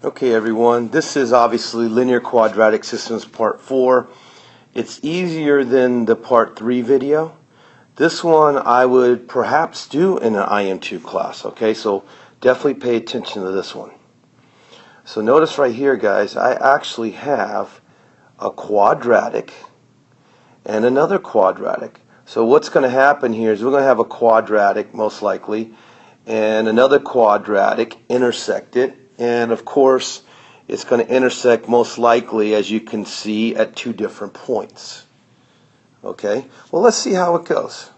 Okay everyone, this is obviously Linear Quadratic Systems Part 4. It's easier than the Part 3 video. This one I would perhaps do in an IM2 class, okay? So definitely pay attention to this one. So notice right here guys, I actually have a quadratic and another quadratic. So what's going to happen here is we're going to have a quadratic most likely and another quadratic intersect it. And of course, it's going to intersect most likely, as you can see, at two different points. Okay, well, let's see how it goes.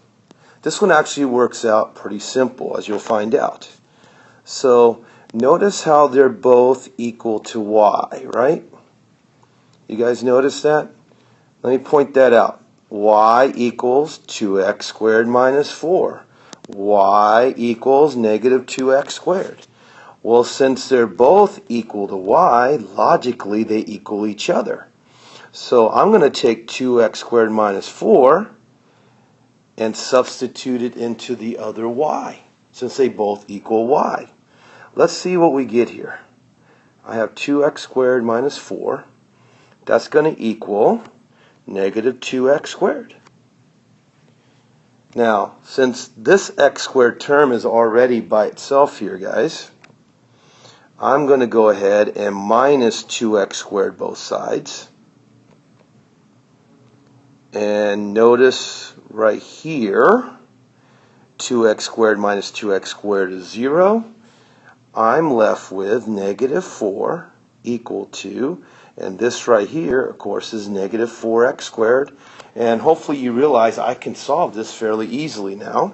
This one actually works out pretty simple, as you'll find out. So notice how they're both equal to y, right? You guys notice that? Let me point that out. Y equals 2x squared minus 4. Y equals negative 2x squared. Well, since they're both equal to y, logically they equal each other. So I'm going to take 2x squared minus 4 and substitute it into the other y, since they both equal y. Let's see what we get here. I have 2x squared minus 4. That's going to equal negative 2x squared. Now, since this x squared term is already by itself here, guys, I'm going to go ahead and minus 2x squared both sides. And notice right here, 2x squared minus 2x squared is 0. I'm left with negative 4 equal to, and this right here, of course, is negative 4x squared. And hopefully you realize I can solve this fairly easily now.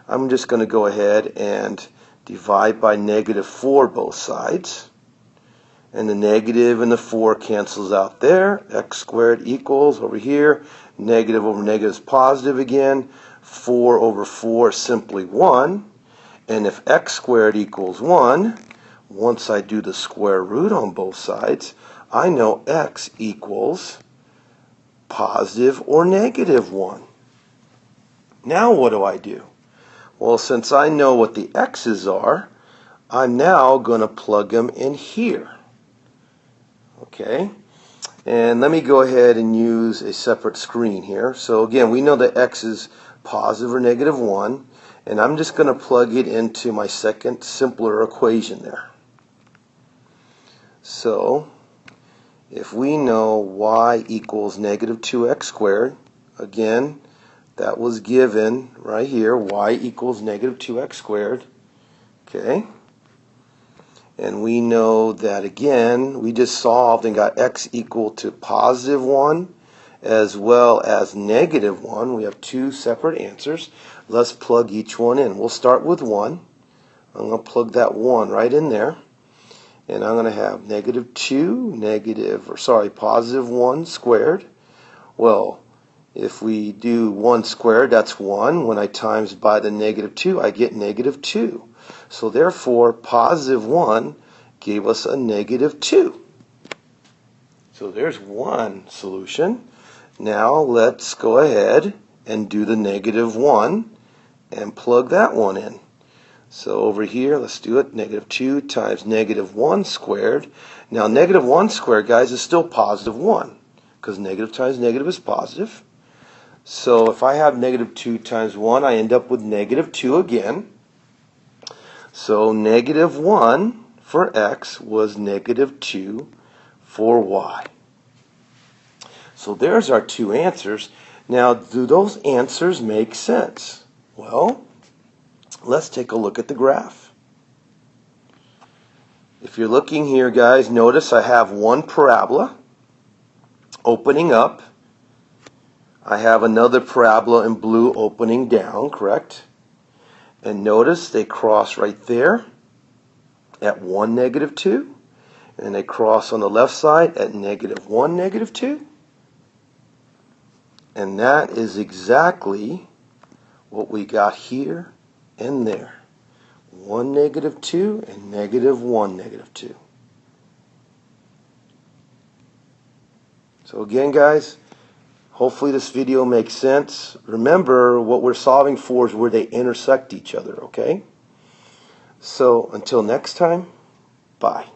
I'm just going to go ahead and divide by negative 4 both sides. And the negative and the 4 cancels out there. X squared equals, over here, negative over negative is positive again. 4 over 4 is simply 1. And if x squared equals 1, once I do the square root on both sides, I know x equals positive or negative 1. Now what do? Well, since I know what the x's are, I'm now going to plug them in here. Okay? And let me go ahead and use a separate screen here. So again, we know that x is positive or negative 1. And I'm just going to plug it into my second simpler equation there. So if we know y equals negative 2x squared, again, that was given right here, y equals negative 2x squared. Okay? And we know that, again, we just solved and got x equal to positive 1 as well as negative 1. We have two separate answers. Let's plug each one in. We'll start with 1. I'm going to plug that 1 right in there. And I'm going to have negative 2, positive 1 squared. Well, if we do 1 squared, that's 1. When I times by the negative 2, I get negative 2. So therefore, positive 1 gave us a negative 2. So there's one solution. Now let's go ahead and do the negative 1 and plug that one in. So over here, let's do it. Negative 2 times negative 1 squared. Now negative 1 squared, guys, is still positive 1 because negative times negative is positive. So if I have negative 2 times 1, I end up with negative 2 again. So negative 1 for x was negative 2 for y. So there's our two answers. Now, do those answers make sense? Well, let's take a look at the graph. If you're looking here, guys, notice I have one parabola opening up. I have another parabola in blue opening down, correct? And notice they cross right there at 1, negative 2. And they cross on the left side at negative 1, negative 2. And that is exactly what we got here and there. 1, negative 2 and negative 1, negative 2. So again, guys, hopefully this video makes sense. Remember, what we're solving for is where they intersect each other, okay? So until next time, bye.